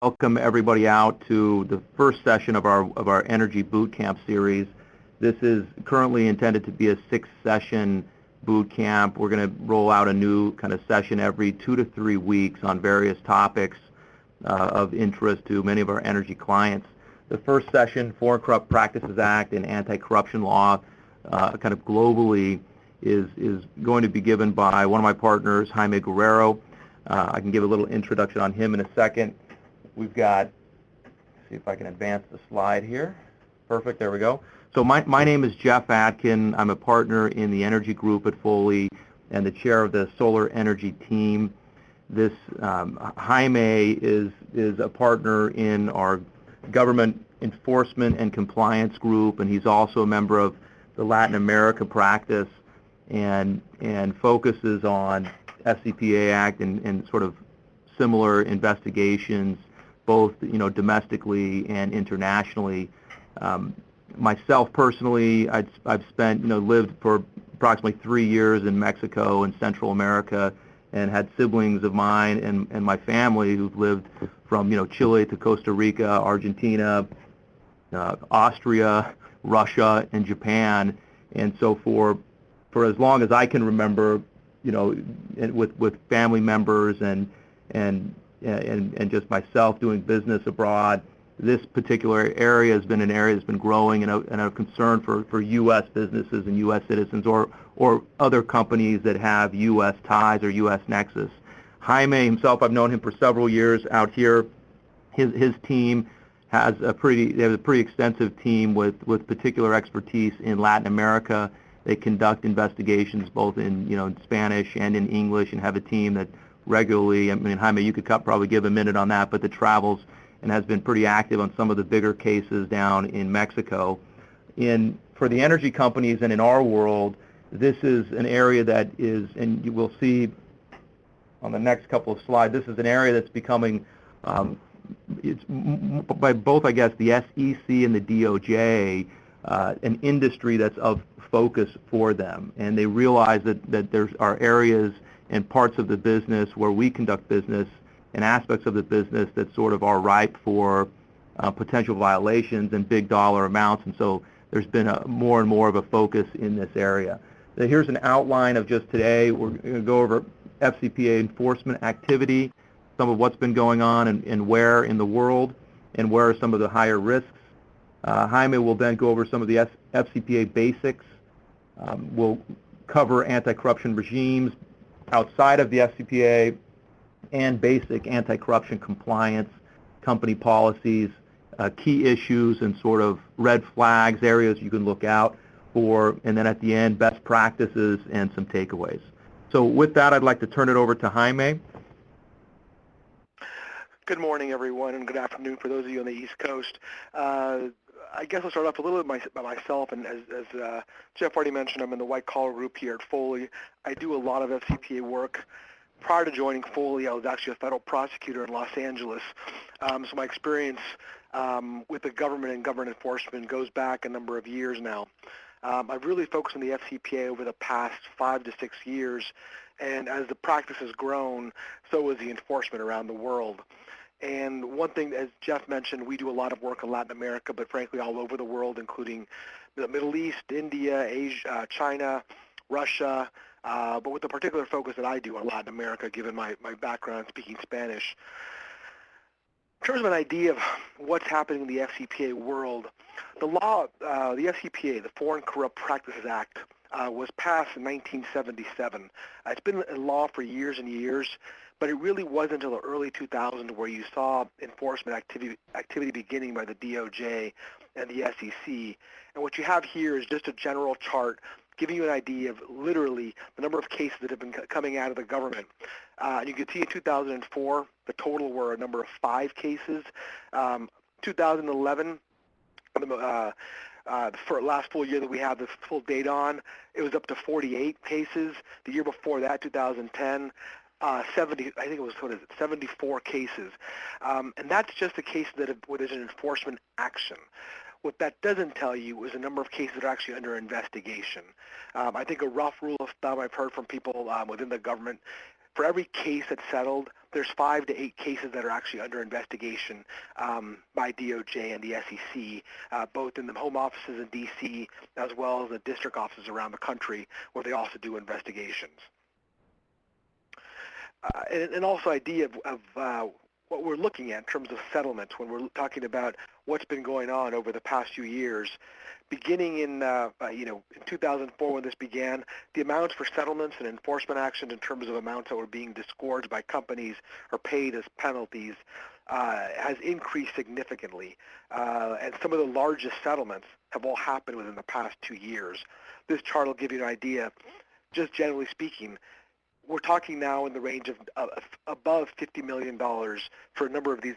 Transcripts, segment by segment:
welcome everybody out to the first session of our Energy Bootcamp series. This is currently intended to be a 6-session boot camp. We're going to roll out a new kind of session every 2 to 3 weeks on various topics of interest to many of our energy clients. The first session, Foreign Corrupt Practices Act and anti-corruption law, kind of globally, is going to be given by one of my partners, Jaime Guerrero. I can give a little introduction on him in a second. We've got, see if I can advance the slide here. Perfect, there we go. So my name is Jeff Atkin. I'm a partner in the energy group at Foley and the chair of the solar energy team. This Jaime is a partner in our government enforcement and compliance group, and he's also a member of the Latin America practice and focuses on FCPA Act and sort of similar investigations, both domestically and internationally. Myself personally, I've spent lived for approximately 3 years in Mexico and Central America, and had siblings of mine and my family who've lived from Chile to Costa Rica, Argentina, Austria, Russia, and Japan. And so for as long as I can remember, with family members and just myself doing business abroad, this particular area has been an area that's been growing and a concern for U.S. businesses and U.S. citizens or other companies that have U.S. ties or U.S. nexus. Jaime himself, I've known him for several years out here. His team has a pretty extensive team with particular expertise in Latin America. They conduct investigations both in Spanish and in English, and have a team that regularly, Jaime, you could probably give a minute on that, but that travels and has been pretty active on some of the bigger cases down in Mexico. For the energy companies and in our world, this is an area that is, and you will see on the next couple of slides, this is an area that's becoming, it's by both, I guess, the SEC and the DOJ, an industry that's of focus for them. And they realize that there are areas and parts of the business where we conduct business and aspects of the business that sort of are ripe for potential violations and big dollar amounts, and so there's been more and more of a focus in this area. So here's an outline of just today. We're going to go over FCPA enforcement activity, some of what's been going on and where in the world, and where are some of the higher risks. Jaime will then go over some of the FCPA basics. We'll cover anti-corruption regimes outside of the FCPA, and basic anti-corruption compliance, company policies, key issues and sort of red flags, areas you can look out for, and then at the end, best practices and some takeaways. So with that, I'd like to turn it over to Jaime. Good morning, everyone, and good afternoon for those of you on the East Coast. I guess I'll start off a little bit by myself, and as Jeff already mentioned, I'm in the white-collar group here at Foley. I do a lot of FCPA work. Prior to joining Foley, I was actually a federal prosecutor in Los Angeles, so my experience with the government and government enforcement goes back a number of years now. I've really focused on the FCPA over the past 5 to 6 years, and as the practice has grown, so has the enforcement around the world. And one thing, as Jeff mentioned, we do a lot of work in Latin America, but frankly all over the world, including the Middle East, India, Asia, China, Russia, but with the particular focus that I do on Latin America, given my background speaking Spanish. In terms of an idea of what's happening in the FCPA world, the law, the FCPA, the Foreign Corrupt Practices Act, was passed in 1977. It's been in law for years and years, but it really wasn't until the early 2000s where you saw enforcement activity beginning by the DOJ and the SEC. And what you have here is just a general chart giving you an idea of literally the number of cases that have been coming out of the government. And you can see in 2004, the total were a number of 5 cases. 2011, for last full year that we have the full data on, it was up to 48 cases. The year before that, 2010, 70, I think it was 74 cases. And that's just the cases where there's an enforcement action. What that doesn't tell you is the number of cases that are actually under investigation. I think a rough rule of thumb I've heard from people within the government, For every case that's settled, there's 5 to 8 cases that are actually under investigation by DOJ and the SEC, both in the home offices in D.C. as well as the district offices around the country where they also do investigations. And also idea of what we're looking at in terms of settlements when we're talking about what's been going on over the past few years. Beginning in, in 2004 when this began, the amounts for settlements and enforcement actions in terms of amounts that were being disgorged by companies or paid as penalties has increased significantly. And some of the largest settlements have all happened within the past 2 years. This chart will give you an idea. Just generally speaking, we're talking now in the range of above $50 million for a number of these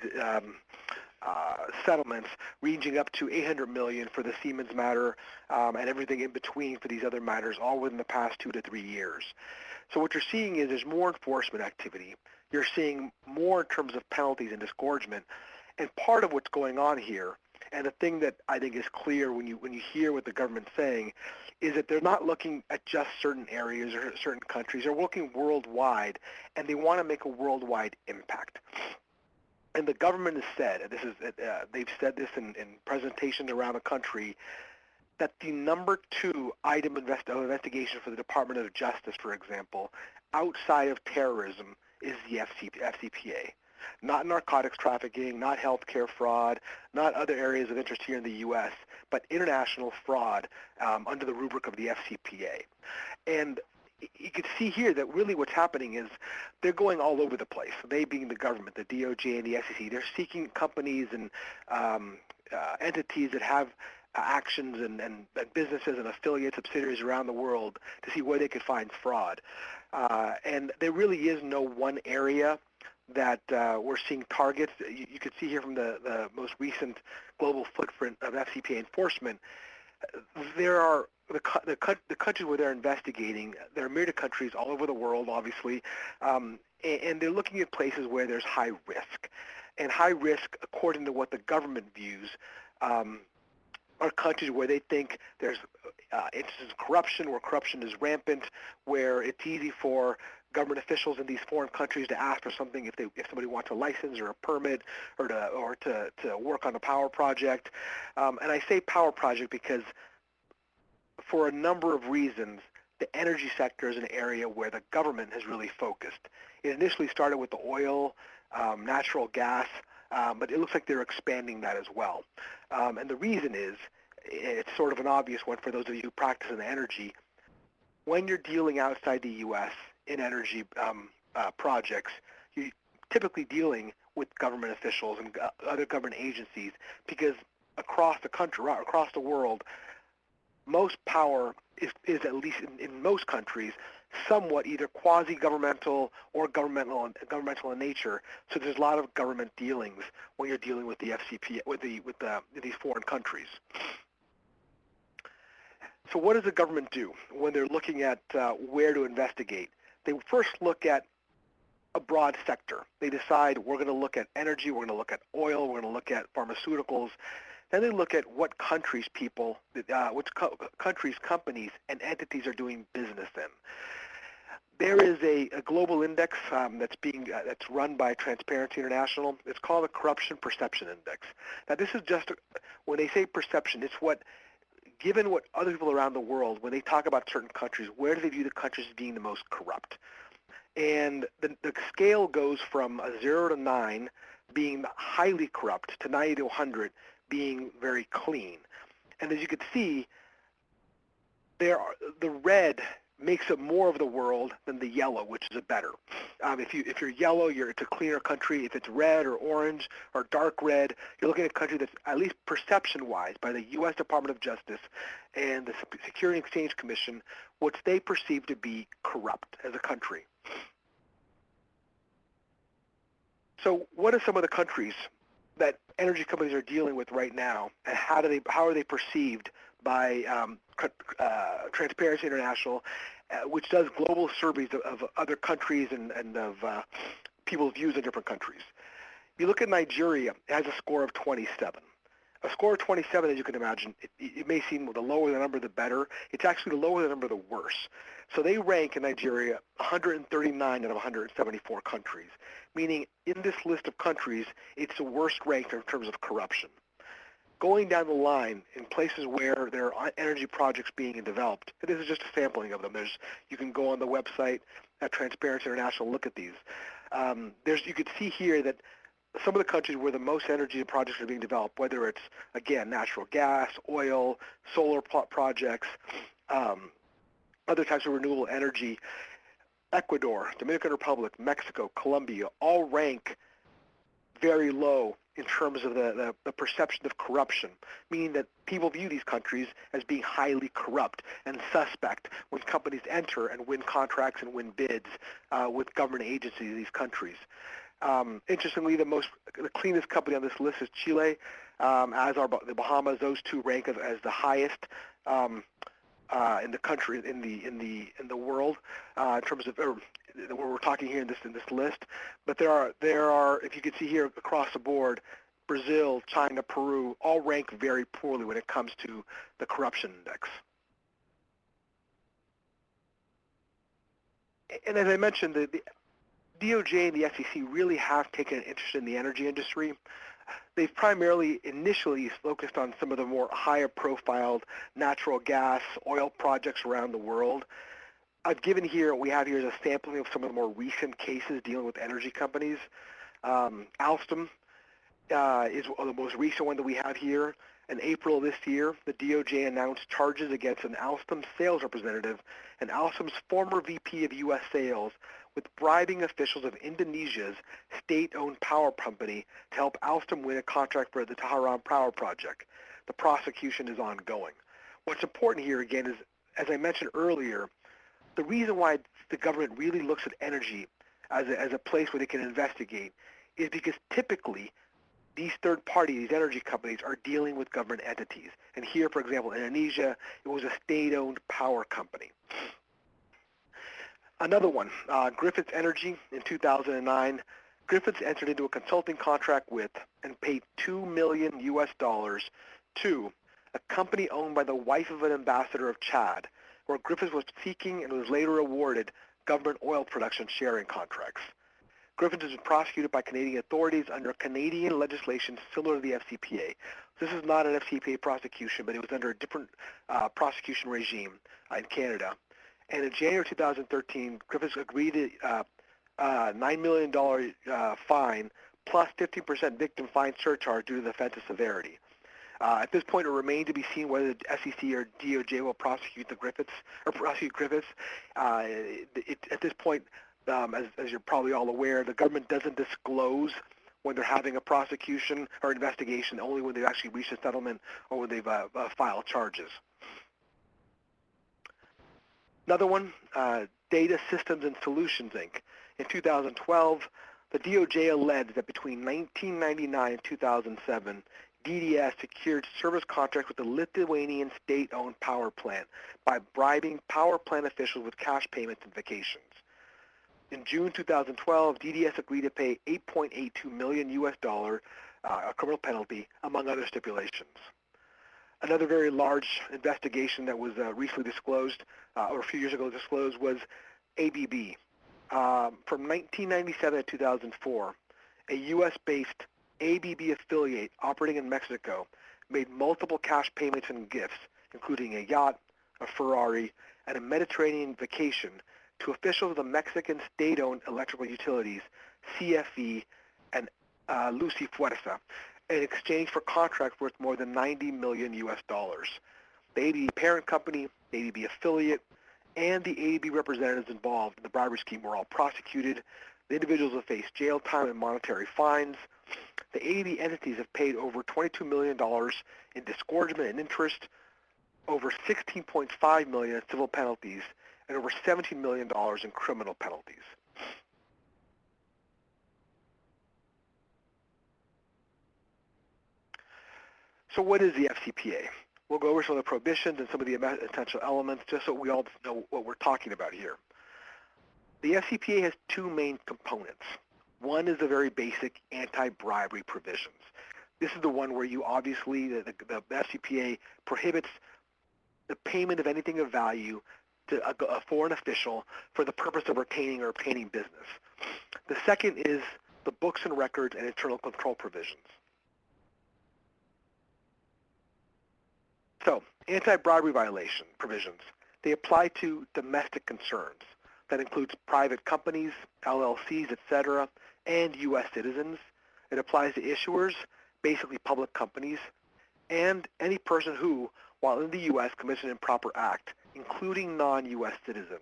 settlements, ranging up to $800 million for the Siemens matter and everything in between for these other matters, all within the past 2 to 3 years. So what you're seeing is there's more enforcement activity. You're seeing more in terms of penalties and disgorgement. And part of what's going on here, and the thing that I think is clear when you hear what the government's saying, is that they're not looking at just certain areas or certain countries. They're looking worldwide, and they want to make a worldwide impact. And the government has said, and they've said this in presentations around the country, that the number 2 item of investigation for the Department of Justice, for example, outside of terrorism, is the FCPA. Not narcotics trafficking, not healthcare fraud, not other areas of interest here in the U.S., but international fraud under the rubric of the FCPA. And you can see here that really what's happening is they're going all over the place. They being the government, the DOJ and the SEC, they're seeking companies and entities that have actions and businesses and affiliates, subsidiaries around the world to see where they could find fraud. And there really is no one area that we're seeing targets. You could see here from the most recent global footprint of FCPA enforcement, there are the countries where they're investigating. There are myriad of countries all over the world, obviously, and they're looking at places where there's high risk. And high risk, according to what the government views, are countries where they think there's instances of corruption, where corruption is rampant, where it's easy for government officials in these foreign countries to ask for something if somebody wants a license or a permit or to work on a power project. And I say power project because for a number of reasons, the energy sector is an area where the government has really focused. It initially started with the oil, natural gas, but it looks like they're expanding that as well. And the reason is, it's sort of an obvious one for those of you who practice in energy. When you're dealing outside the U.S. in energy projects, you're typically dealing with government officials and other government agencies because across the country, across the world, most power is at least in most countries, somewhat either quasi-governmental or governmental in nature. So there's a lot of government dealings when you're dealing with the FCPA, with these foreign countries. So what does the government do when they're looking at where to investigate? They first look at a broad sector. They decide we're going to look at energy, we're going to look at oil, we're going to look at pharmaceuticals. Then they look at what countries countries, companies, and entities are doing business in. There is a global index that's run by Transparency International. It's called the Corruption Perception Index. Now, this is just when they say perception, it's what, given what other people around the world, when they talk about certain countries, where do they view the countries as being the most corrupt? And the scale goes from a 0 to 9 being highly corrupt to 90 to 100 being very clean. And as you can see, the red makes up more of the world than the yellow, which is a better. If you're yellow, it's a cleaner country. If it's red or orange or dark red, you're looking at a country that's, at least perception-wise, by the U.S. Department of Justice and the Security and Exchange Commission, what they perceive to be corrupt as a country. So what are some of the countries that energy companies are dealing with right now, and how are they perceived by Transparency International, which does global surveys of other countries and of people's views in different countries? You look at Nigeria, it has a score of 27. A score of 27, as you can imagine, it may seem the lower the number, the better. It's actually the lower the number, the worse. So they rank in Nigeria 139 out of 174 countries, meaning in this list of countries, it's the worst ranked in terms of corruption. Going down the line in places where there are energy projects being developed, and this is just a sampling of them. You can go on the website at Transparency International and look at these. You could see here that some of the countries where the most energy projects are being developed, whether it's, again, natural gas, oil, solar projects, other types of renewable energy, Ecuador, Dominican Republic, Mexico, Colombia, all rank very low in terms of the perception of corruption, meaning that people view these countries as being highly corrupt and suspect when companies enter and win contracts and win bids with government agencies in these countries. Interestingly, the cleanest company on this list is Chile, as are the Bahamas. Those two rank as the highest in the country in the world in terms of where we're talking here in this list. But there are, if you can see here across the board, Brazil, China, Peru all rank very poorly when it comes to the corruption index. And as I mentioned, the DOJ and the SEC really have taken an interest in the energy industry. They've primarily initially focused on some of the more higher profiled natural gas, oil projects around the world. I've given here, what we have here is a sampling of some of the more recent cases dealing with energy companies. Alstom is the most recent one that we have here. In April of this year, the DOJ announced charges against an Alstom sales representative and Alstom's former VP of U.S. sales with bribing officials of Indonesia's state-owned power company to help Alstom win a contract for the Tehran power project. The prosecution is ongoing. What's important here, again, is, as I mentioned earlier, the reason why the government really looks at energy as a place where they can investigate is because typically these third parties, these energy companies, are dealing with government entities. And here, for example, in Indonesia, it was a state-owned power company. Another one, Griffiths Energy in 2009. Griffiths entered into a consulting contract with and paid $2 million US to a company owned by the wife of an ambassador of Chad, where Griffiths was seeking and was later awarded government oil production sharing contracts. Griffiths has been prosecuted by Canadian authorities under Canadian legislation similar to the FCPA. This is not an FCPA prosecution, but it was under a different prosecution regime in Canada. And in January 2013, Griffiths agreed to $9 million fine plus 15% victim fine surcharge due to the offense's severity. At this point, it remains to be seen whether the SEC or DOJ will prosecute Griffiths. At this point, as you're probably all aware, the government doesn't disclose when they're having a prosecution or investigation, only when they've actually reached a settlement or when they've filed charges. Another one, Data Systems and Solutions, Inc. In 2012, the DOJ alleged that between 1999 and 2007, DDS secured service contracts with the Lithuanian state-owned power plant by bribing power plant officials with cash payments and vacations. In June 2012, DDS agreed to pay $8.82 million US, a criminal penalty, among other stipulations. Another very large investigation that was recently disclosed, or a few years ago disclosed, was ABB. From 1997 to 2004, a U.S.-based ABB affiliate operating in Mexico made multiple cash payments and gifts, including a yacht, a Ferrari, and a Mediterranean vacation to officials of the Mexican state-owned electrical utilities, CFE and Luz y Fuerza, in exchange for contracts worth more than $90 million US. The ABB parent company, the ABB affiliate, and the ABB representatives involved in the bribery scheme were all prosecuted. The individuals have faced jail time and monetary fines. The ABB entities have paid over $22 million in disgorgement and interest, over $16.5 million in civil penalties, and over $17 million in criminal penalties. So what is the FCPA? We'll go over some of the prohibitions and some of the essential elements just so we all know what we're talking about here. The FCPA has two main components. One is the very basic anti-bribery provisions. This is the one where you obviously, the FCPA prohibits the payment of anything of value to a foreign official for the purpose of retaining or obtaining business. The second is the books and records and internal control provisions. So, anti-bribery violation provisions. They apply to domestic concerns. That includes private companies, LLCs, etc., and U.S. citizens. It applies to issuers, basically public companies, and any person who, while in the U.S., commits an improper act, including non-U.S. citizens.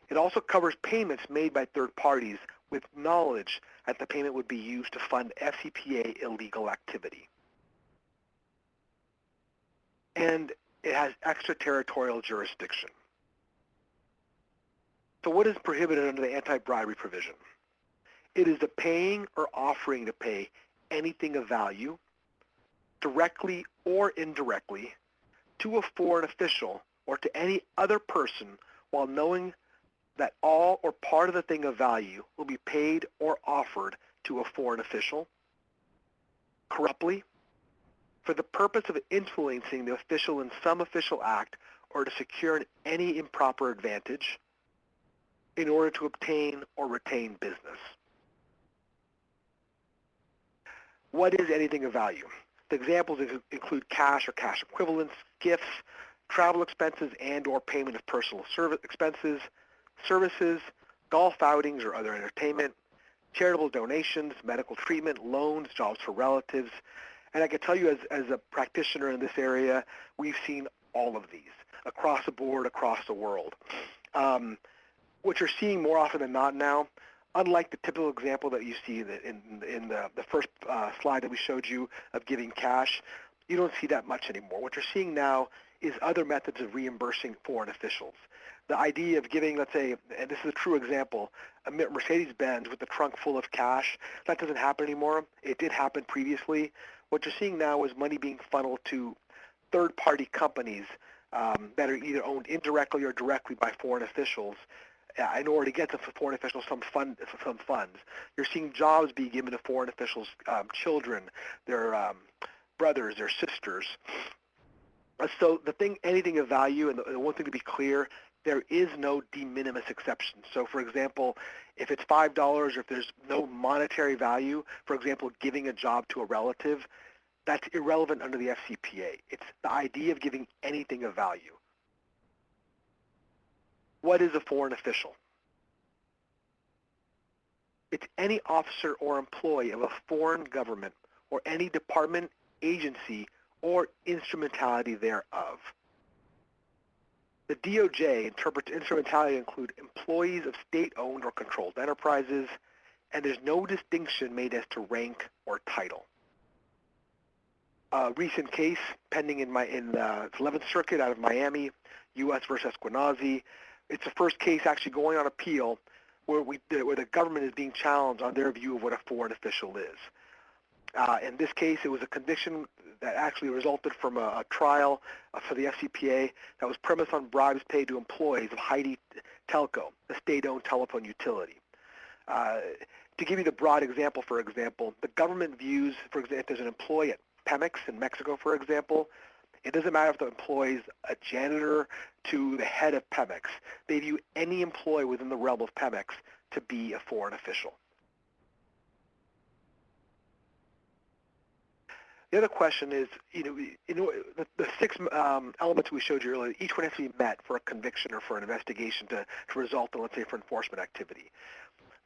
It also covers payments made by third parties with knowledge that the payment would be used to fund FCPA illegal activity. And it has extraterritorial jurisdiction. So what is prohibited under the anti-bribery provision? It is the paying or offering to pay anything of value, directly or indirectly, to a foreign official or to any other person while knowing that all or part of the thing of value will be paid or offered to a foreign official, corruptly, for the purpose of influencing the official in some official act or to secure any improper advantage in order to obtain or retain business. What is anything of value? The examples include cash or cash equivalents, gifts, travel expenses and or payment of personal expenses, services, golf outings or other entertainment, charitable donations, medical treatment, loans, jobs for relatives. And I can tell you as a practitioner in this area, we've seen all of these across the board, across the world. What you're seeing more often than not now, unlike the typical example that you see in the first slide that we showed you of giving cash, you don't see that much anymore. What you're seeing now is other methods of reimbursing foreign officials. The idea of giving, let's say, and this is a true example, a Mercedes-Benz with a trunk full of cash, that doesn't happen anymore. It did happen previously. What you're seeing now is money being funneled to third-party companies that are either owned indirectly or directly by foreign officials in order to get to foreign officials some funds. You're seeing jobs being given to foreign officials' children, their brothers, their sisters. So anything of value, and the one thing to be clear, there is no de minimis exception. So for example, if it's $5 or if there's no monetary value, for example, giving a job to a relative, that's irrelevant under the FCPA. It's the idea of giving anything of value. What is a foreign official? It's any officer or employee of a foreign government or any department, agency, or instrumentality thereof. The DOJ interprets instrumentality to include employees of state-owned or controlled enterprises, and there's no distinction made as to rank or title. A recent case pending in the 11th Circuit out of Miami, U.S. versus Esquenazi. It's the first case actually going on appeal where the government is being challenged on their view of what a foreign official is. In this case, it was a conviction that actually resulted from a trial for the FCPA that was premised on bribes paid to employees of Haiti Telco, a state-owned telephone utility. To give you the broad example, for example, the government views, for example, if there's an employee at Pemex in Mexico, for example, it doesn't matter if the employee is a janitor to the head of Pemex. They view any employee within the realm of Pemex to be a foreign official. The other question is, the six elements we showed you earlier, each one has to be met for a conviction or for an investigation to result in, let's say, for enforcement activity.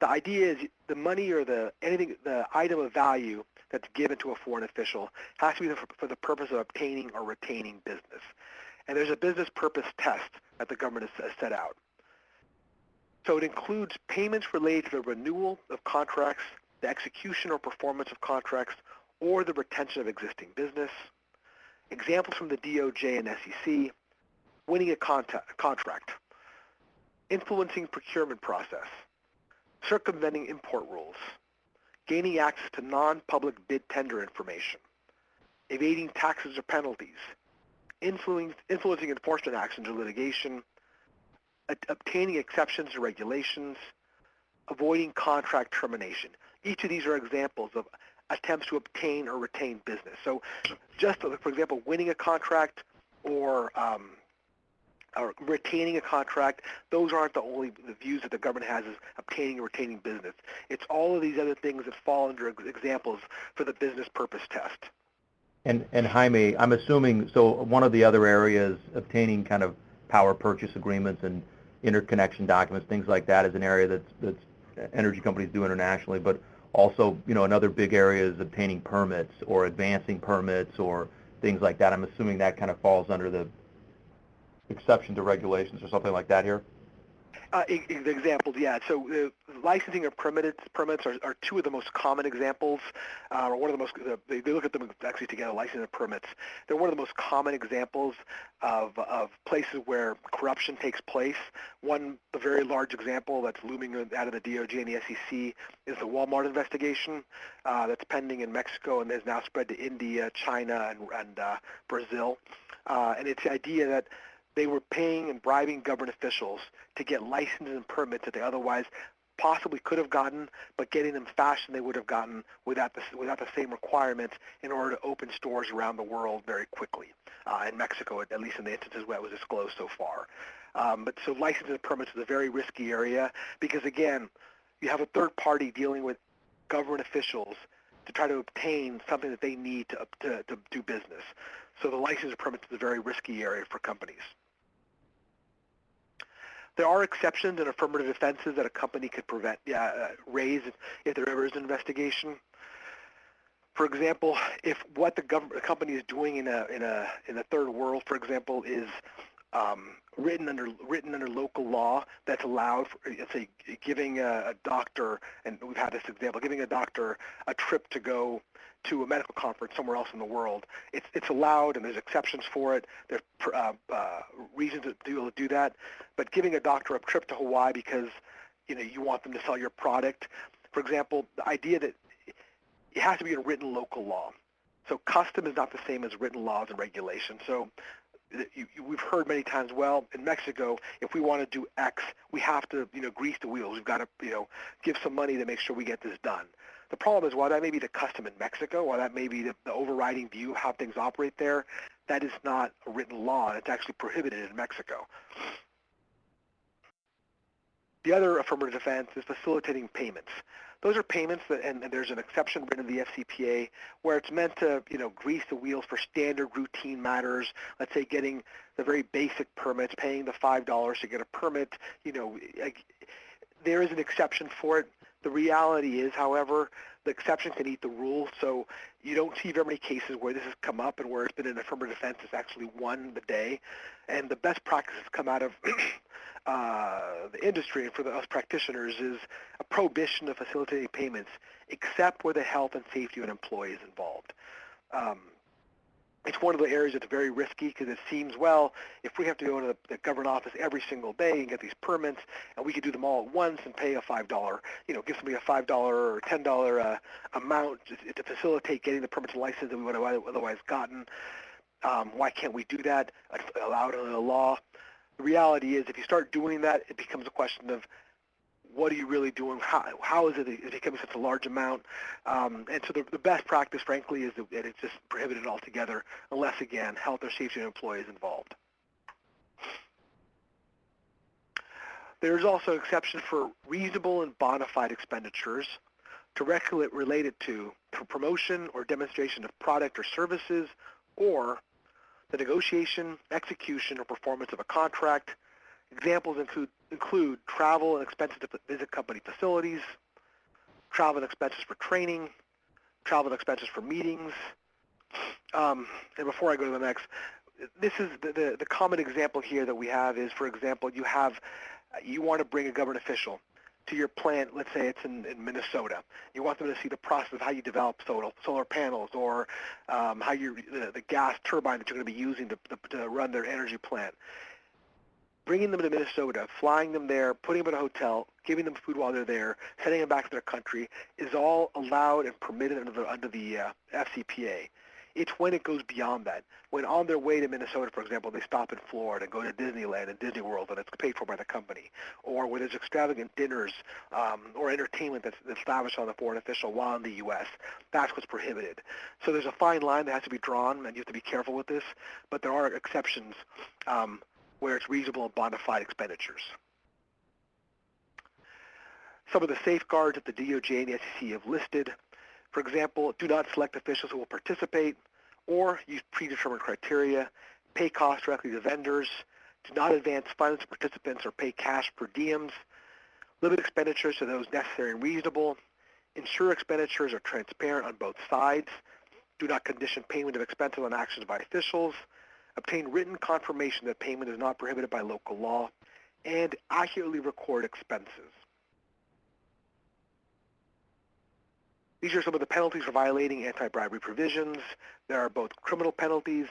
The idea is the money or the item of value that's given to a foreign official has to be for the purpose of obtaining or retaining business. And there's a business purpose test that the government has set out. So it includes payments related to the renewal of contracts, the execution or performance of contracts, or the retention of existing business. Examples from the DOJ and SEC: winning a contract, influencing procurement process, circumventing import rules, gaining access to non-public bid tender information, evading taxes or penalties, influencing enforcement actions or litigation, obtaining exceptions to regulations, avoiding contract termination. Each of these are examples of attempts to obtain or retain business. So just, for example, winning a contract or retaining a contract, those aren't the views that the government has as obtaining or retaining business. It's all of these other things that fall under examples for the business purpose test. And Jaime, I'm assuming, so one of the other areas, obtaining kind of power purchase agreements and interconnection documents, things like that, is an area that's energy companies do internationally, but also, another big area is obtaining permits or advancing permits or things like that. I'm assuming that kind of falls under the exception to regulations or something like that here? Examples, yeah. So licensing or permits are two of the most common examples, or one of the most, they look at them actually together, licensing and permits. They're one of the most common examples of places where corruption takes place. One, the very large example that's looming out of the DOJ and the SEC is the Walmart investigation that's pending in Mexico and has now spread to India, China, and Brazil. And it's the idea that they were paying and bribing government officials to get licenses and permits that they otherwise possibly could have gotten, but getting them faster than they would have gotten without the same requirements in order to open stores around the world very quickly. In Mexico, at least in the instances where it was disclosed so far. But so licenses and permits is a very risky area because, again, you have a third party dealing with government officials to try to obtain something that they need to do business. So the license and permits is a very risky area for companies. There are exceptions and affirmative defenses that a company could raise if there ever is an investigation. For example, if what the company is doing in a third world, for example, is written under local law that's allowed, let's say, giving a doctor, and we've had this example, giving a doctor a trip to go to a medical conference somewhere else in the world. It's allowed, and there's exceptions for it. There's reasons to be able to do that. But giving a doctor a trip to Hawaii because you want them to sell your product, for example, the idea that it has to be a written local law. So custom is not the same as written laws and regulations. So we've heard many times, well, in Mexico, if we want to do X, we have to, grease the wheels. We've got to, give some money to make sure we get this done. The problem is, while that may be the custom in Mexico, while that may be the overriding view of how things operate there, that is not a written law. It's actually prohibited in Mexico. The other affirmative defense is facilitating payments. Those are payments that, and there's an exception written in the FCPA where it's meant to, grease the wheels for standard routine matters. Let's say getting the very basic permits, paying the $5 to get a permit. There is an exception for it. The reality is, however, the exception can eat the rule. So you don't see very many cases where this has come up and where it's been an affirmative defense that's actually won the day. And the best practices come out of the industry and for us practitioners is a prohibition of facilitating payments except where the health and safety of an employee is involved. It's one of the areas that's very risky because it seems, well, if we have to go into the government office every single day and get these permits and we could do them all at once and pay a $5, give somebody a $5 or $10 amount to facilitate getting the permits and license that we would have otherwise gotten, why can't we do that? It's allowed under the law. The reality is if you start doing that, it becomes a question of what are you really doing? How is it becoming such a large amount? And so the best practice, frankly, is that it's just prohibited altogether unless, again, health or safety of an employee is involved. There's also an exception for reasonable and bona fide expenditures directly related to promotion or demonstration of product or services or the negotiation, execution, or performance of a contract. Examples include travel and expenses to visit company facilities, travel and expenses for training, travel and expenses for meetings. And before I go to the next, this is the common example here that we have is, for example, you want to bring a government official to your plant, let's say it's in Minnesota. You want them to see the process of how you develop solar panels or how the gas turbine that you're going to be using to run their energy plant. Bringing them to Minnesota, flying them there, putting them in a hotel, giving them food while they're there, sending them back to their country is all allowed and permitted under the FCPA. It's when it goes beyond that. When on their way to Minnesota, for example, they stop in Florida and go to Disneyland and Disney World, and it's paid for by the company. Or when there's extravagant dinners or entertainment that's lavished on the foreign official while in the U.S., that's what's prohibited. So there's a fine line that has to be drawn, and you have to be careful with this, but there are exceptions where it's reasonable and bona fide expenditures. Some of the safeguards that the DOJ and the SEC have listed: for example, do not select officials who will participate or use predetermined criteria, pay costs directly to vendors, do not advance funds to participants or pay cash per diems, limit expenditures to those necessary and reasonable, ensure expenditures are transparent on both sides, do not condition payment of expenses on actions by officials, obtain written confirmation that payment is not prohibited by local law, and accurately record expenses. These are some of the penalties for violating anti-bribery provisions. There are both criminal penalties,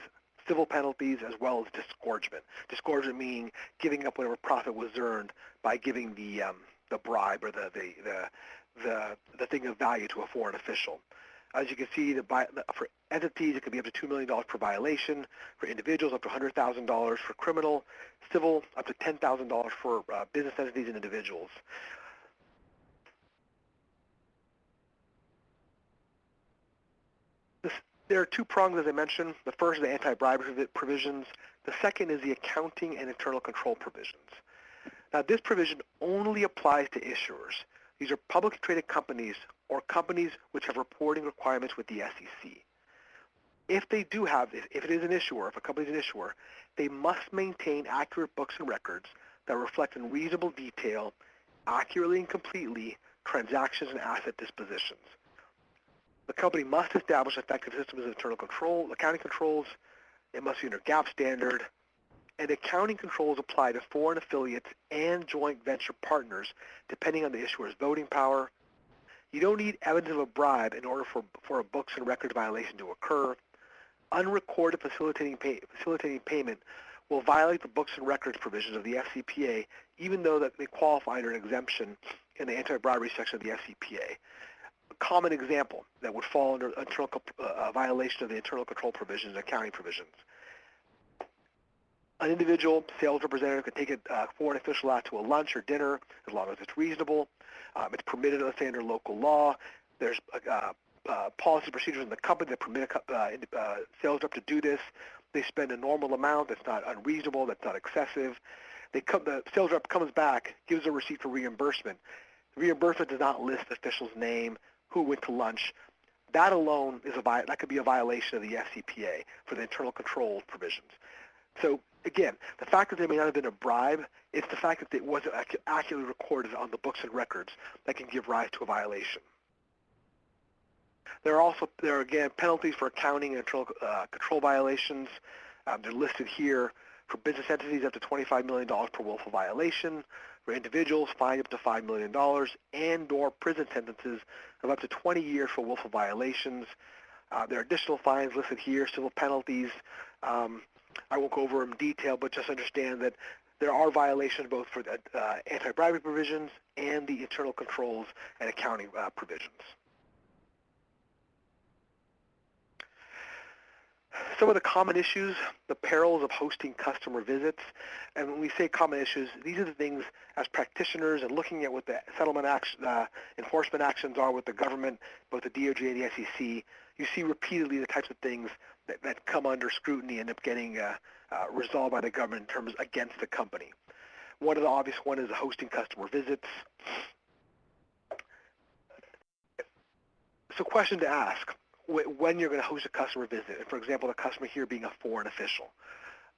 civil penalties, as well as disgorgement. Disgorgement meaning giving up whatever profit was earned by giving the bribe or the thing of value to a foreign official. As you can see, for entities, it can be up to $2 million per violation. For individuals, up to $100,000 for criminal. Civil, up to $10,000 for business entities and individuals. There are two prongs, as I mentioned. The first is the anti-bribery provisions. The second is the accounting and internal control provisions. Now, this provision only applies to issuers. These are publicly traded companies or companies which have reporting requirements with the SEC. If they do have, if it is an issuer, if a company is an issuer, they must maintain accurate books and records that reflect in reasonable detail, accurately and completely, transactions and asset dispositions. The company must establish effective systems of internal control, accounting controls. It must be under GAAP standard. And accounting controls apply to foreign affiliates and joint venture partners, depending on the issuer's voting power. You don't need evidence of a bribe in order for a books and records violation to occur. Unrecorded facilitating payment will violate the books and records provisions of the FCPA, even though that may qualify under an exemption in the anti-bribery section of the FCPA. A common example that would fall under violation of the internal control provisions and accounting provisions. An individual sales representative could take a foreign official out to a lunch or dinner as long as it's reasonable. It's permitted, let's say, under local law. There's policy procedures in the company that permit a sales rep to do this. They spend a normal amount that's not unreasonable, that's not excessive. The sales rep comes back, gives a receipt for reimbursement. The reimbursement does not list the official's name, who went to lunch. That alone is that could be a violation of the FCPA for the internal control provisions. So again, the fact that there may not have been a bribe, it's the fact that it wasn't accurately recorded on the books and records that can give rise to a violation. There are again penalties for accounting and internal control violations. They're listed here. For business entities, up to $25 million per willful violation. For individuals, fine up to $5 million, and/or prison sentences of up to 20 years for willful violations. There are additional fines listed here, civil penalties. I won't go over them in detail, but just understand that there are violations both for the anti-bribery provisions and the internal controls and accounting provisions. Some of the common issues, the perils of hosting customer visits. And when we say common issues, these are the things as practitioners and looking at what the settlement enforcement actions are with the government, both the DOJ and the SEC, you see repeatedly the types of things that come under scrutiny and end up getting resolved by the government in terms against the company. One of the obvious one is hosting customer visits. So question to ask: when you're going to host a customer visit, and for example, the customer here being a foreign official,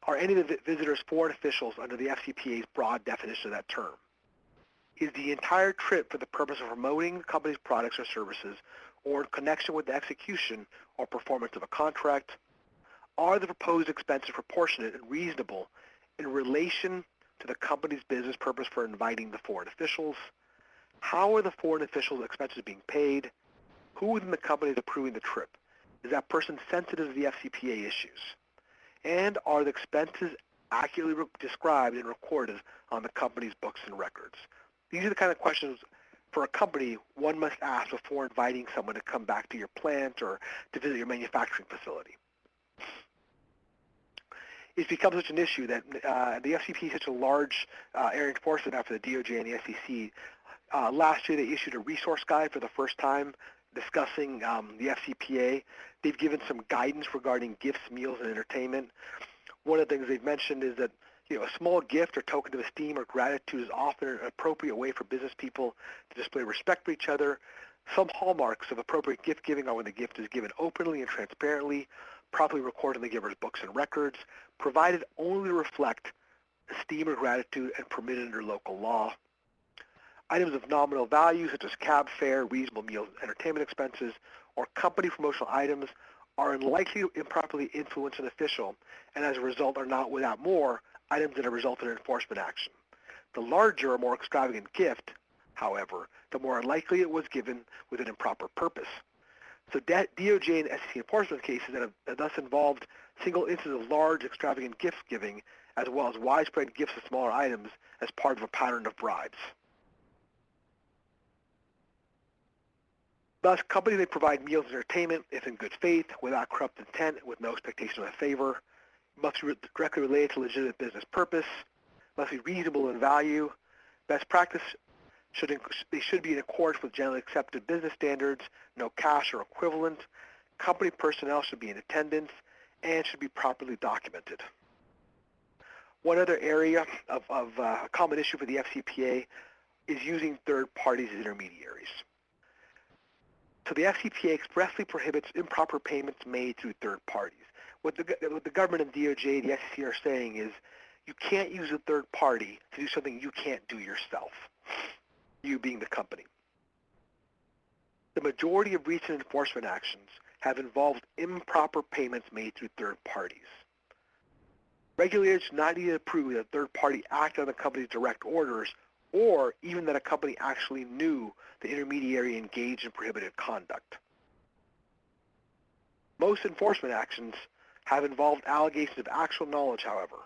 are any of the visitors foreign officials under the FCPA's broad definition of that term? Is the entire trip for the purpose of promoting the company's products or services or in connection with the execution or performance of a contract? Are the proposed expenses proportionate and reasonable in relation to the company's business purpose for inviting the foreign officials? How are the foreign officials' expenses being paid? Who within the company is approving the trip? Is that person sensitive to the FCPA issues? And are the expenses accurately described and recorded on the company's books and records? These are the kind of questions For a company, one must ask before inviting someone to come back to your plant or to visit your manufacturing facility. It's become such an issue that the FCPA is such a large area of enforcement now for the DOJ and the SEC. Last year, they issued a resource guide for the first time discussing the FCPA. They've given some guidance regarding gifts, meals, and entertainment. One of the things they've mentioned is that a small gift or token of esteem or gratitude is often an appropriate way for business people to display respect for each other. Some hallmarks of appropriate gift giving are when the gift is given openly and transparently, properly recorded in the giver's books and records, provided only to reflect esteem or gratitude and permitted under local law. Items of nominal value, such as cab fare, reasonable meals, entertainment expenses, or company promotional items are unlikely to improperly influence an official, and as a result are not, without more, items that have resulted in enforcement action. The larger or more extravagant gift, however, the more unlikely it was given with an improper purpose. So DOJ and SEC enforcement cases that have thus involved single instances of large extravagant gift giving, as well as widespread gifts of smaller items as part of a pattern of bribes. Thus, companies may provide meals and entertainment if in good faith, without corrupt intent, with no expectation of a favor, must be directly related to legitimate business purpose, must be reasonable in value. Best practice should be in accordance with generally accepted business standards, no cash or equivalent. Company personnel should be in attendance and should be properly documented. One other area of a common issue for the FCPA is using third parties as intermediaries. So the FCPA expressly prohibits improper payments made through third parties. What the government and DOJ, the SEC are saying is you can't use a third party to do something you can't do yourself, you being the company. The majority of recent enforcement actions have involved improper payments made through third parties. Regulators should not need to prove that a third party acted on the company's direct orders or even that a company actually knew the intermediary engaged in prohibited conduct. Most enforcement actions have involved allegations of actual knowledge, however.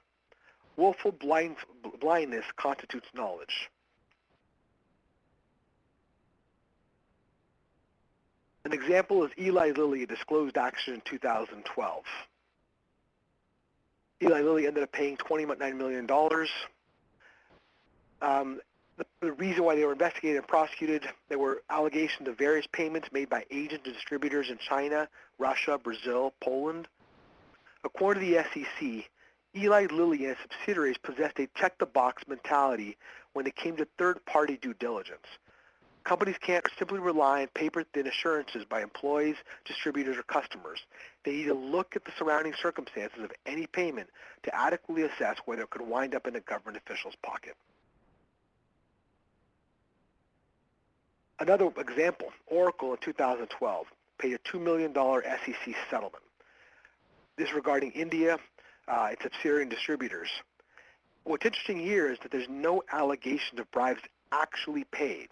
Willful blindness constitutes knowledge. An example is Eli Lilly, a disclosed action in 2012. Eli Lilly ended up paying $29 million. The reason why they were investigated and prosecuted, there were allegations of various payments made by agents and distributors in China, Russia, Brazil, Poland. According to the SEC, Eli Lilly and its subsidiaries possessed a check-the-box mentality when it came to third-party due diligence. Companies can't simply rely on paper-thin assurances by employees, distributors, or customers. They need to look at the surrounding circumstances of any payment to adequately assess whether it could wind up in a government official's pocket. Another example, Oracle in 2012 paid a $2 million SEC settlement. This regarding India, its subsidiary and distributors. What's interesting here is that there's no allegation of bribes actually paid.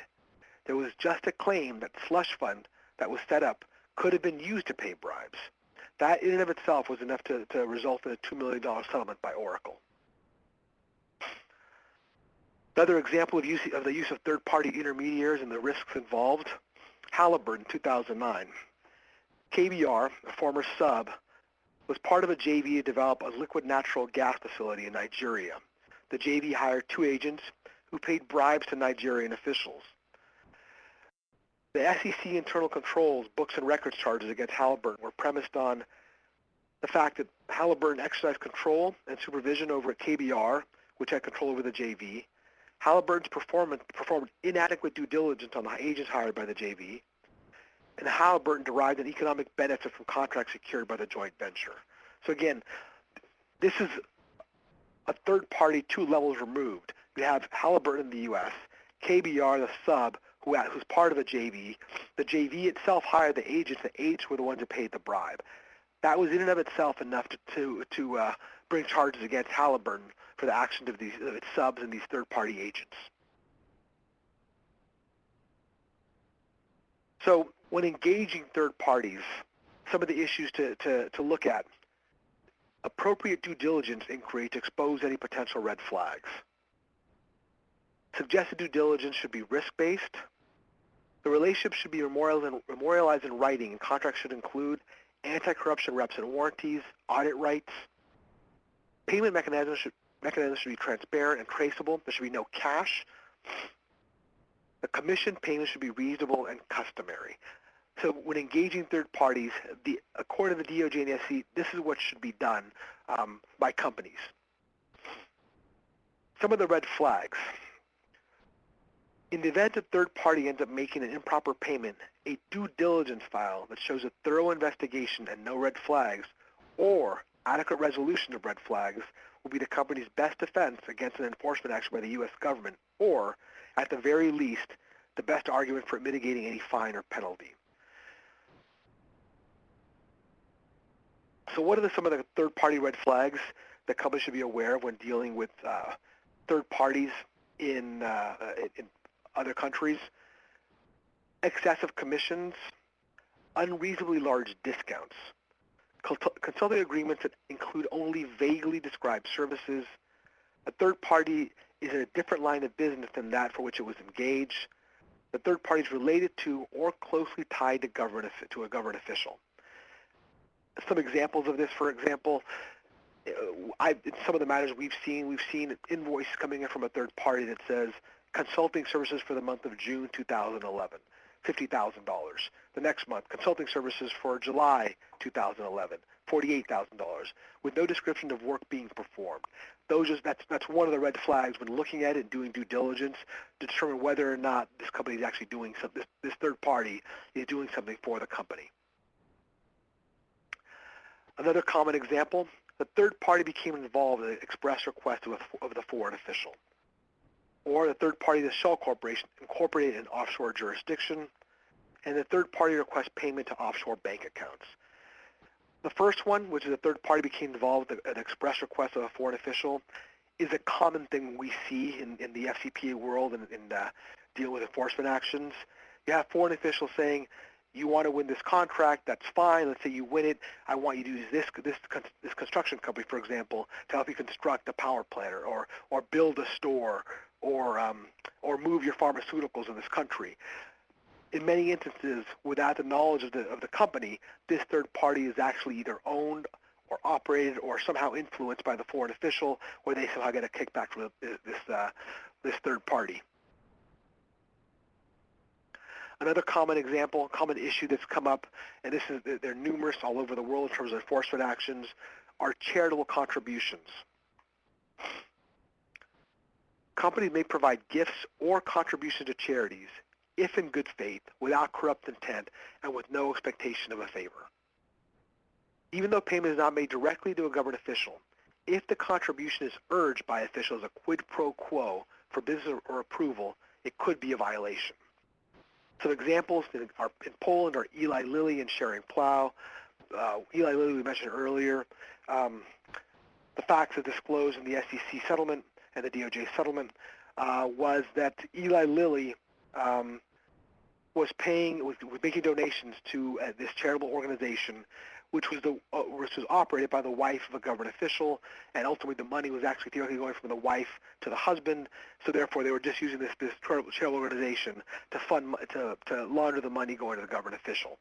There was just a claim that slush fund that was set up could have been used to pay bribes. That in and of itself was enough to result in a $2 million settlement by Oracle. Another example of the use of third-party intermediaries and the risks involved, Halliburton, 2009. KBR, a former sub, was part of a JV to develop a liquid natural gas facility in Nigeria. The JV hired 2 agents who paid bribes to Nigerian officials. The SEC internal controls, books and records charges against Halliburton were premised on the fact that Halliburton exercised control and supervision over KBR, which had control over the JV. Halliburton's performed inadequate due diligence on the agents hired by the JV, and Halliburton derived an economic benefit from contracts secured by the joint venture. So again, this is a third party 2 levels removed. You have Halliburton in the U.S., KBR, the sub, who's part of the JV. The JV itself hired the agents. The agents were the ones who paid the bribe. That was in and of itself enough to bring charges against Halliburton for the actions of its subs and these third-party agents. So when engaging third parties, some of the issues to look at: appropriate due diligence inquiry to expose any potential red flags. Suggested due diligence should be risk-based. The relationship should be memorialized in writing, and contracts should include anti-corruption reps and warranties, audit rights. Payment mechanisms should be transparent and traceable. There should be no cash. The commission payment should be reasonable and customary. So when engaging third parties, according to the DOJ and the SEC, this is what should be done by companies. Some of the red flags. In the event a third party ends up making an improper payment, a due diligence file that shows a thorough investigation and no red flags, or adequate resolution of red flags, will be the company's best defense against an enforcement action by the U.S. government, or, at the very least, the best argument for mitigating any fine or penalty. So what are some of the third-party red flags that companies should be aware of when dealing with third parties in other countries? Excessive commissions, unreasonably large discounts, consulting agreements that include only vaguely described services, a third party is in a different line of business than that for which it was engaged, the third party is related to or closely tied to a government official. Some examples of this, for example, in some of the matters we've seen an invoice coming in from a third party that says consulting services for the month of June 2011, $50,000. The next month, consulting services for July 2011, $48,000, with no description of work being performed. That's one of the red flags when looking at it and doing due diligence to determine whether or not this company is actually doing something. This third party is doing something for the company. Another common example: the third party became involved in an express request of the foreign official, or the third party, the shell corporation, incorporated in offshore jurisdiction, and the third party requests payment to offshore bank accounts. The first one, which is a third party became involved with an express request of a foreign official, is a common thing we see in the FCPA world and in dealing with enforcement actions. You have foreign officials saying, you want to win this contract, that's fine. Let's say you win it. I want you to use this construction company, for example, to help you construct a power plant or build a store or move your pharmaceuticals in this country. In many instances, without the knowledge of the company, this third party is actually either owned or operated or somehow influenced by the foreign official, or they somehow get a kickback from this third party. Another common example, common issue that's come up, and they're numerous all over the world in terms of enforcement actions, are charitable contributions. Companies may provide gifts or contributions to charities if in good faith, without corrupt intent, and with no expectation of a favor. Even though payment is not made directly to a government official, if the contribution is urged by officials a quid pro quo for business or approval, it could be a violation. Some examples in Poland are Eli Lilly and Sharing Plow. Eli Lilly we mentioned earlier. The facts that disclosed in the SEC settlement and the DOJ settlement was that Eli Lilly was making donations to this charitable organization, which was operated by the wife of a government official, and ultimately the money was actually theoretically going from the wife to the husband. So therefore, they were just using this charitable organization to launder the money going to the government official.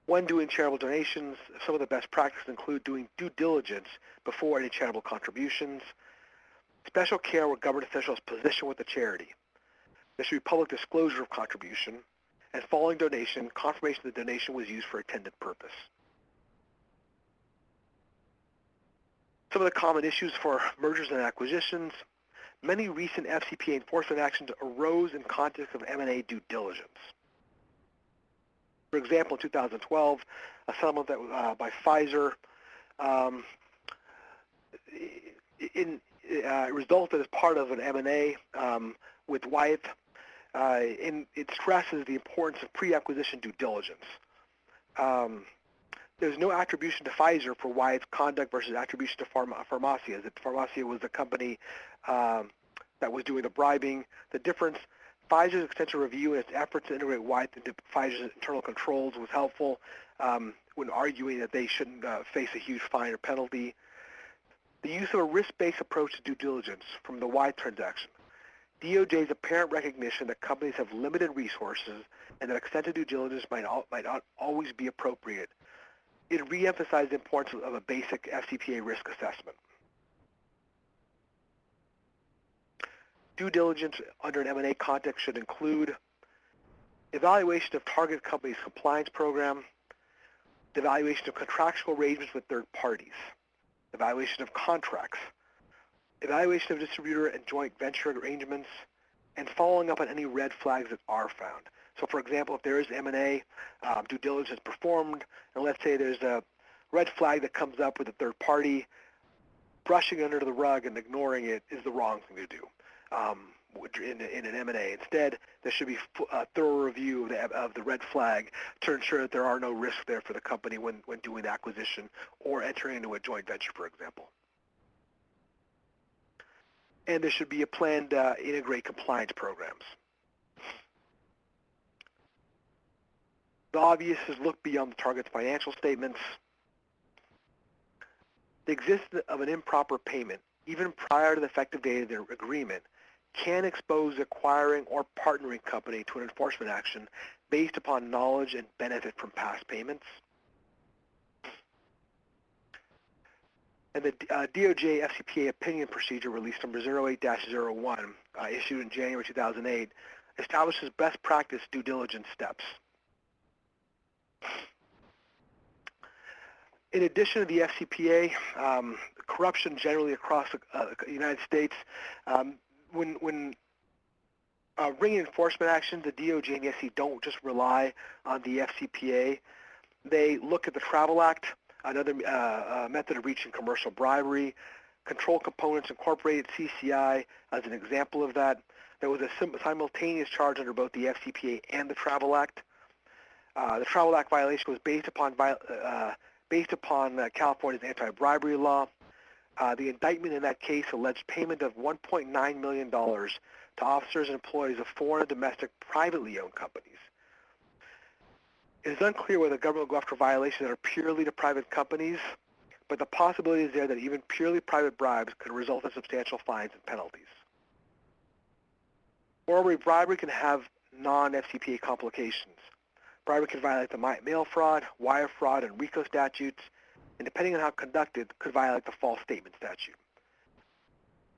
When doing charitable donations, some of the best practices include doing due diligence before any charitable contributions, special care with government officials' position with the charity. There should be public disclosure of contribution, and following donation, confirmation the donation was used for intended purpose. Some of the common issues for mergers and acquisitions. Many recent FCPA enforcement actions arose in context of M&A due diligence. For example, in 2012, a settlement that by Pfizer resulted as part of an M&A with Wyeth. It stresses the importance of pre-acquisition due diligence. There's no attribution to Pfizer for Wyeth's conduct versus attribution to Pharmacia. Pharmacia was the company that was doing the bribing. The difference, Pfizer's extensive review and its efforts to integrate Wyeth into Pfizer's internal controls was helpful when arguing that they shouldn't face a huge fine or penalty. The use of a risk-based approach to due diligence from the Wyeth transaction. DOJ's apparent recognition that companies have limited resources and that extensive due diligence might not always be appropriate. It reemphasized the importance of a basic FCPA risk assessment. Due diligence under an M&A context should include evaluation of target company's compliance program, the evaluation of contractual arrangements with third parties, evaluation of contracts, evaluation of distributor and joint venture arrangements, and following up on any red flags that are found. So for example, if there is M&A, due diligence performed, and let's say there's a red flag that comes up with a third party, brushing under the rug and ignoring it is the wrong thing to do in an M&A. Instead, there should be a thorough review of the red flag to ensure that there are no risks there for the company when doing the acquisition or entering into a joint venture, for example. And there should be a plan to integrate compliance programs. The obvious is look beyond the target's financial statements. The existence of an improper payment, even prior to the effective date of their agreement, can expose the acquiring or partnering company to an enforcement action based upon knowledge and benefit from past payments. And the DOJ FCPA opinion procedure release number 08-01, issued in January 2008, establishes best practice due diligence steps. In addition to the FCPA, corruption generally across the United States, when bringing enforcement action, the DOJ and the SEC don't just rely on the FCPA. They look at the Travel Act, another method of reaching commercial bribery, Control Components Incorporated, CCI, as an example of that. There was a simultaneous charge under both the FCPA and the Travel Act. The Travel Act violation was based upon California's anti-bribery law. The indictment in that case alleged payment of $1.9 million to officers and employees of foreign and domestic privately owned companies. It is unclear whether the government will go after violations that are purely to private companies, but the possibility is there that even purely private bribes could result in substantial fines and penalties. Moreover, bribery can have non-FCPA complications. Bribery can violate the mail fraud, wire fraud, and RICO statutes, and depending on how conducted, could violate the false statement statute.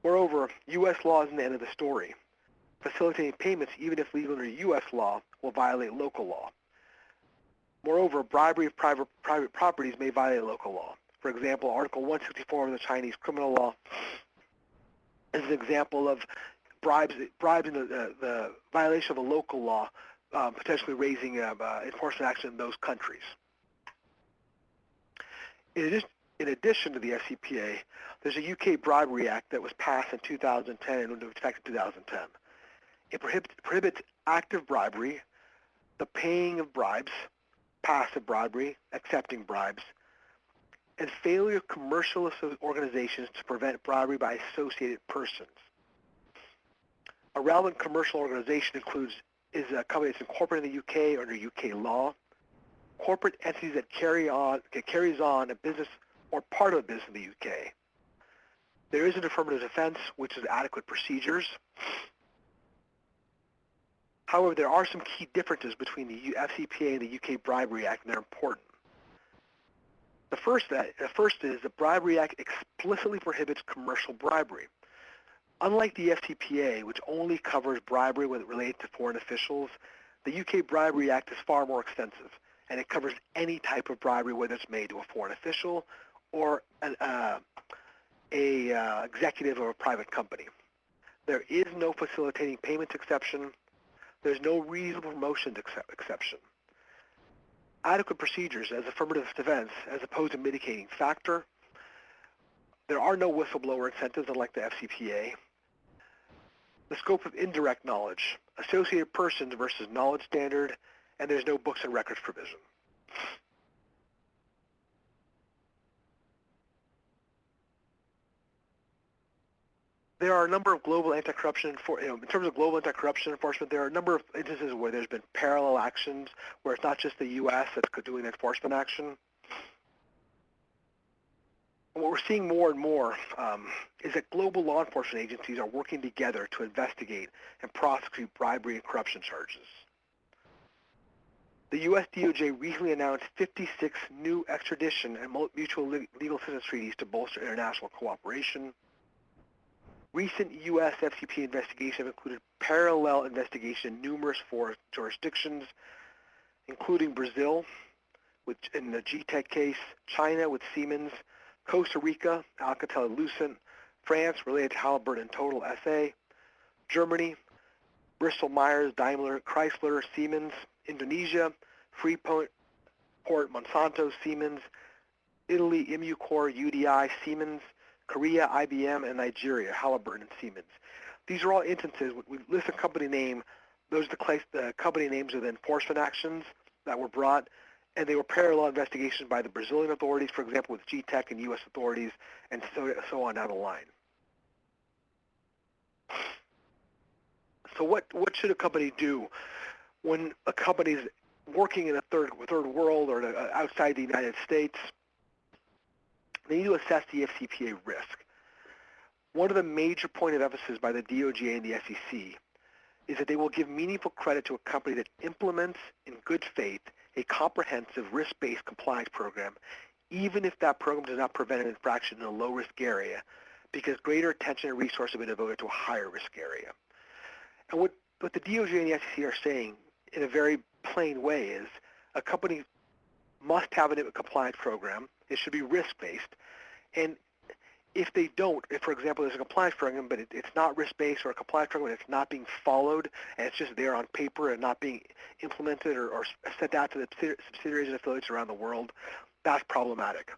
Moreover, U.S. law isn't the end of the story. Facilitating payments, even if legal under U.S. law, will violate local law. Moreover, bribery of private properties may violate local law. For example, Article 164 of the Chinese criminal law is an example of bribes in the violation of a local law, potentially raising enforcement action in those countries. In addition to the FCPA, there's a UK Bribery Act that was passed in 2010 and went into effect in 2010. It prohibits active bribery, the paying of bribes, passive bribery, accepting bribes, and failure of commercial organizations to prevent bribery by associated persons. A relevant commercial organization is a company that's incorporated in the UK under UK law, corporate entities that carries on a business or part of a business in the UK. There is an affirmative defense, which is adequate procedures. However, there are some key differences between the FCPA and the UK Bribery Act, and they're important. The first is the Bribery Act explicitly prohibits commercial bribery. Unlike the FCPA, which only covers bribery when it relates to foreign officials, the UK Bribery Act is far more extensive, and it covers any type of bribery, whether it's made to a foreign official or an executive of a private company. There is no facilitating payments exception. There's no reasonable promotions exception. Adequate procedures as affirmative defense as opposed to mitigating factor. There are no whistleblower incentives unlike the FCPA. The scope of indirect knowledge, associated persons versus knowledge standard, and there's no books and records provision. There are a number of global anti-corruption, in terms of global anti-corruption enforcement, there are a number of instances where there's been parallel actions, where it's not just the U.S. that's doing enforcement action. And what we're seeing more and more is that global law enforcement agencies are working together to investigate and prosecute bribery and corruption charges. The U.S. DOJ recently announced 56 new extradition and mutual legal assistance treaties to bolster international cooperation. Recent U.S. FCPA investigations have included parallel investigation in numerous foreign jurisdictions, including Brazil in the GTEC case, China with Siemens, Costa Rica, Alcatel-Lucent, France related to Halliburton and Total SA, Germany, Bristol-Myers, Daimler, Chrysler, Siemens, Indonesia, Freeport, Monsanto, Siemens, Italy, Immucor, UDI, Siemens, Korea, IBM, and Nigeria, Halliburton and Siemens. These are all instances. We list a company name. Those are the company names of the enforcement actions that were brought, and they were parallel investigations by the Brazilian authorities, for example, with GTEC and U.S. authorities, and so on down the line. So what should a company do when a company is working in a third world or outside the United States? They need to assess the FCPA risk. One of the major point of emphasis by the DOJ and the SEC is that they will give meaningful credit to a company that implements in good faith a comprehensive risk-based compliance program, even if that program does not prevent an infraction in a low-risk area, because greater attention and resources have been devoted to a higher-risk area. And what the DOJ and the SEC are saying in a very plain way is a company must have a compliance program. It should be risk-based. And if they don't, if, for example, there's a compliance program, but it's not risk-based, or a compliance program and it's not being followed, and it's just there on paper and not being implemented or sent out to the subsidiaries and affiliates around the world, that's problematic.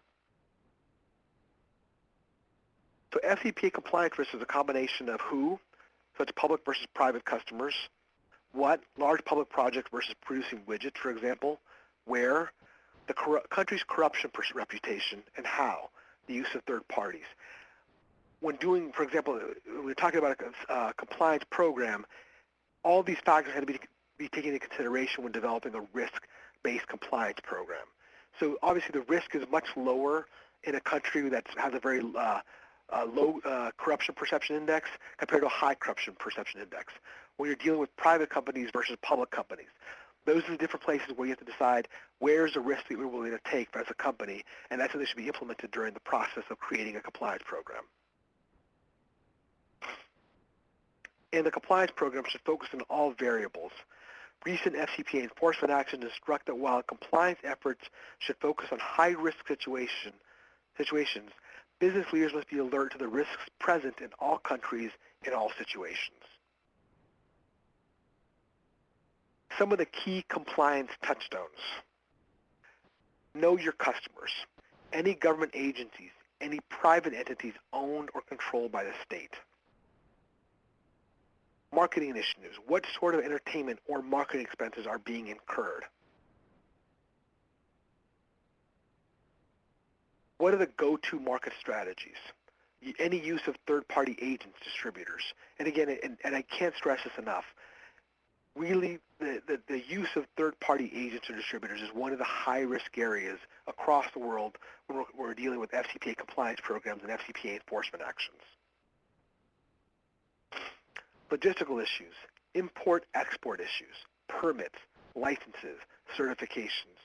So FCPA compliance risk is a combination of who, so it's public versus private customers, what, large public projects versus producing widgets, for example, where, the country's corruption reputation, and how, the use of third parties. When doing, for example, when we're talking about a compliance program, all these factors had to be taken into consideration when developing a risk-based compliance program. So obviously the risk is much lower in a country that has a very low corruption perception index compared to a high corruption perception index. When you're dealing with private companies versus public companies, those are the different places where you have to decide where's the risk that we're willing to take as a company, and that's how they should be implemented during the process of creating a compliance program. And the compliance program should focus on all variables. Recent FCPA enforcement actions instruct that while compliance efforts should focus on high-risk situations, business leaders must be alert to the risks present in all countries in all situations. Some of the key compliance touchstones. Know your customers. Any government agencies, any private entities owned or controlled by the state. Marketing initiatives. What sort of entertainment or marketing expenses are being incurred? What are the go-to market strategies? Any use of third-party agents, distributors. And again, and I can't stress this enough, really the use of third-party agents or distributors is one of the high-risk areas across the world when we're dealing with FCPA compliance programs and FCPA enforcement actions. Logistical issues, import-export issues, permits, licenses, certifications.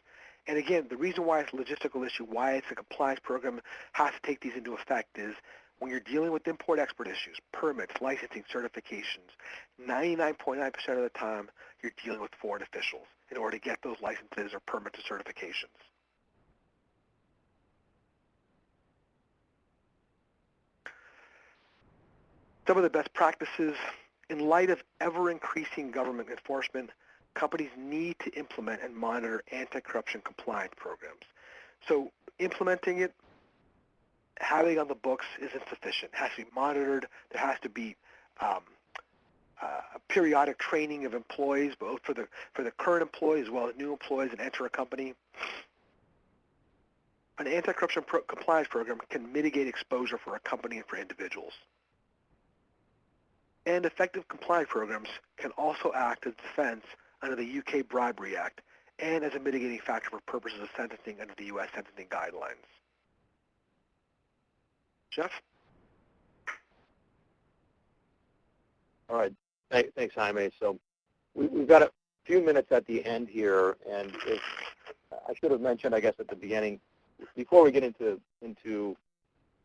And again, the reason why it's a logistical issue, why it's a compliance program has to take these into effect is when you're dealing with import-export issues, permits, licensing, certifications, 99.9% of the time you're dealing with foreign officials in order to get those licenses or permits or certifications. Some of the best practices, in light of ever-increasing government enforcement, companies need to implement and monitor anti-corruption compliance programs. So implementing it, having it on the books isn't sufficient. It has to be monitored. There has to be periodic training of employees, both for the current employees as well as new employees that enter a company. An anti-corruption compliance program can mitigate exposure for a company and for individuals. And effective compliance programs can also act as defense under the UK Bribery Act and as a mitigating factor for purposes of sentencing under the U.S. sentencing guidelines. Jeff? All right. Thanks, Jaime. So we've got a few minutes at the end here, and I should have mentioned, I guess, at the beginning, before we get into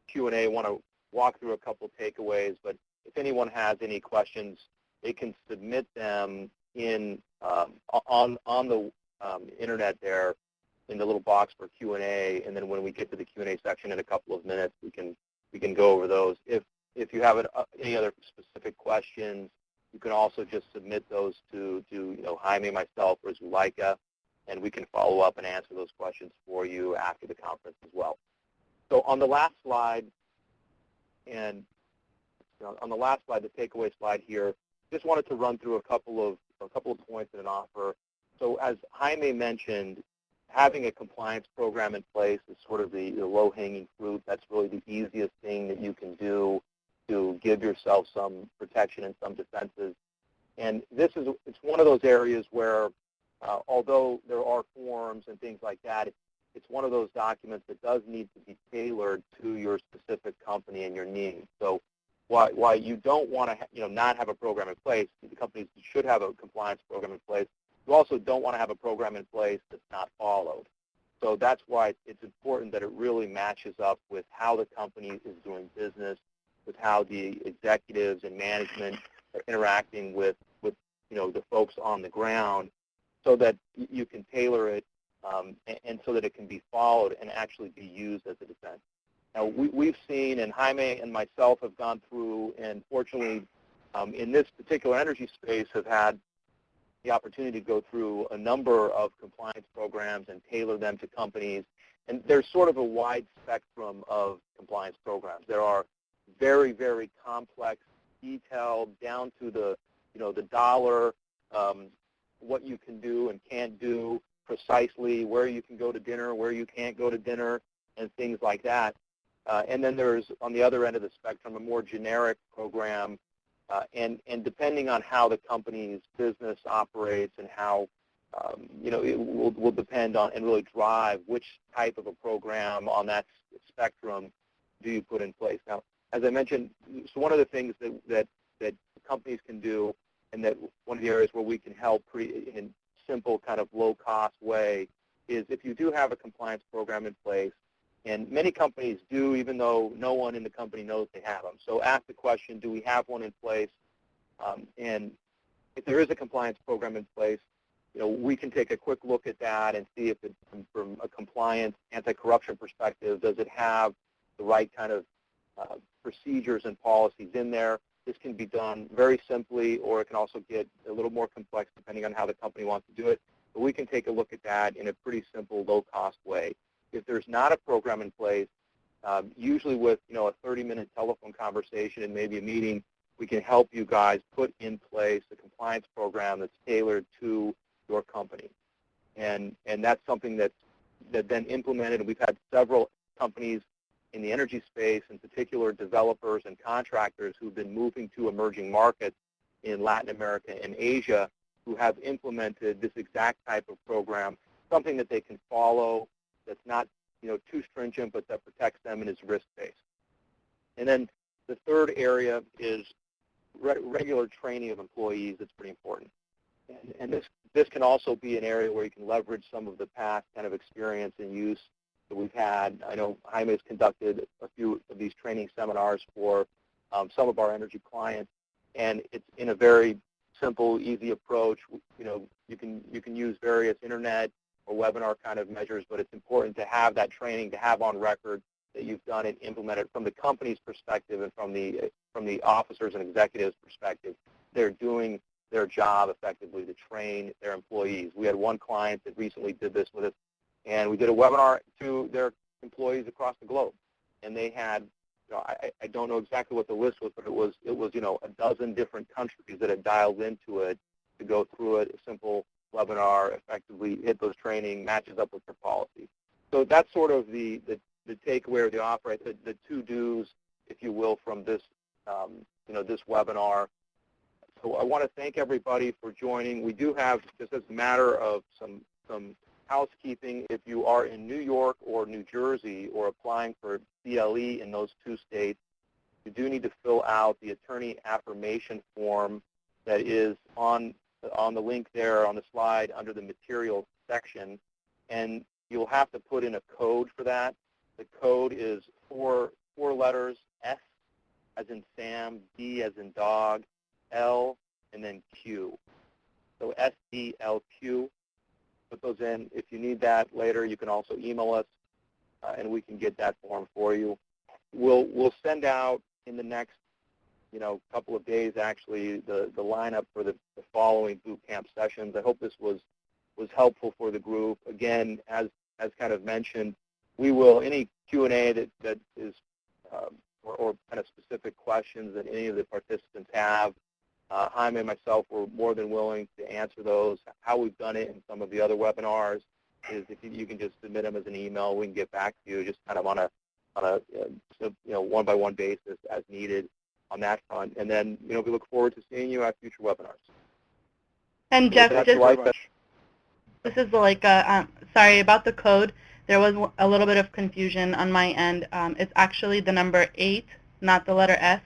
Q&A, I want to walk through a couple takeaways, but if anyone has any questions, they can submit them on the internet there in the little box for Q&A, and then when we get to the Q&A section in a couple of minutes, we can go over those. If you have any other specific questions, you can also just submit those to Jaime, myself, or Zuleika, and we can follow up and answer those questions for you after the conference as well. So on the last slide, the takeaway slide here, just wanted to run through a couple of points in an offer. So as Jaime mentioned, having a compliance program in place is sort of the low-hanging fruit. That's really the easiest thing that you can do to give yourself some protection and some defenses. And it's one of those areas where, although there are forms and things like that, it's one of those documents that does need to be tailored to your specific company and your needs. So why you don't want to not have a program in place, the companies should have a compliance program in place. You also don't want to have a program in place that's not followed. So that's why it's important that it really matches up with how the company is doing business, with how the executives and management are interacting with the folks on the ground, so that you can tailor it and so that it can be followed and actually be used as a defense. Now, we've seen, and Jaime and myself have gone through, and fortunately in this particular energy space have had the opportunity to go through a number of compliance programs and tailor them to companies. And there's sort of a wide spectrum of compliance programs. There are very, very complex, detailed, down to the dollar, what you can do and can't do precisely, where you can go to dinner, where you can't go to dinner, and things like that. And then there's, on the other end of the spectrum, a more generic program, and depending on how the company's business operates and how, it will depend on and really drive which type of a program on that spectrum do you put in place. Now, as I mentioned, so one of the things that companies can do, and that one of the areas where we can help in simple, kind of low-cost way, is if you do have a compliance program in place, and many companies do, even though no one in the company knows they have them. So ask the question, do we have one in place? And if there is a compliance program in place, we can take a quick look at that and see if it, from a compliance, anti-corruption perspective, does it have the right kind of procedures and policies in there. This can be done very simply, or it can also get a little more complex depending on how the company wants to do it. But we can take a look at that in a pretty simple, low-cost way. If there's not a program in place, usually with a 30-minute telephone conversation and maybe a meeting, we can help you guys put in place a compliance program that's tailored to your company. And that's something that's been implemented, and we've had several companies in the energy space, in particular developers and contractors who've been moving to emerging markets in Latin America and Asia, who have implemented this exact type of program, something that they can follow, that's not too stringent, but that protects them and is risk-based. And then the third area is regular training of employees. That's pretty important. And this can also be an area where you can leverage some of the past kind of experience and use that we've had. I know Jaime has conducted a few of these training seminars for some of our energy clients, and it's in a very simple, easy approach. You can use various internet or webinar kind of measures, but it's important to have that training, to have on record that you've done it, implemented from the company's perspective and from the officers and executives' perspective. They're doing their job effectively to train their employees. We had one client that recently did this with us, and we did a webinar to their employees across the globe. And they had, I don't know exactly what the list was, but it was a dozen different countries that had dialed into it to go through it. A simple webinar, effectively hit those training, matches up with their policy. So that's sort of the takeaway or the offer, the to-dos, if you will, from this this webinar. So I want to thank everybody for joining. We do have, just as a matter of some housekeeping, if you are in New York or New Jersey or applying for CLE in those two states, you do need to fill out the attorney affirmation form that is on the link there on the slide under the materials section, and you'll have to put in a code for that. The code is four letters, S as in Sam, D as in dog, L, and then Q. So SDLQ. Put those in. If you need that later, you can also email us, and we can get that form for you. We'll send out in the next couple of days, actually, the lineup for the following boot camp sessions. I hope this was helpful for the group. Again, as kind of mentioned, we will, any Q&A that is or kind of specific questions that any of the participants have, Jaime and myself were more than willing to answer those. How we've done it in some of the other webinars is if you can just submit them as an email, we can get back to you just kind of on a one-by-one basis as needed on that front. And then, we look forward to seeing you at future webinars. And Jeff, Thank you very much. this is like sorry about the code. There was a little bit of confusion on my end. It's actually the number 8, not the letter S.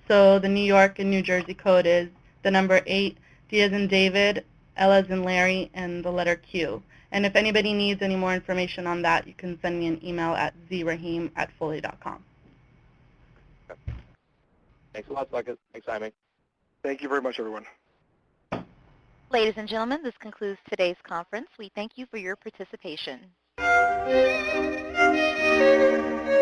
So the New York and New Jersey code is the number 8, D as in David, L as in Larry, and the letter Q. And if anybody needs any more information on that, you can send me an email at zrahim@foley.com. Thanks a lot, Becca. Thanks, Jaime. Thank you very much, everyone. Ladies and gentlemen, this concludes today's conference. We thank you for your participation.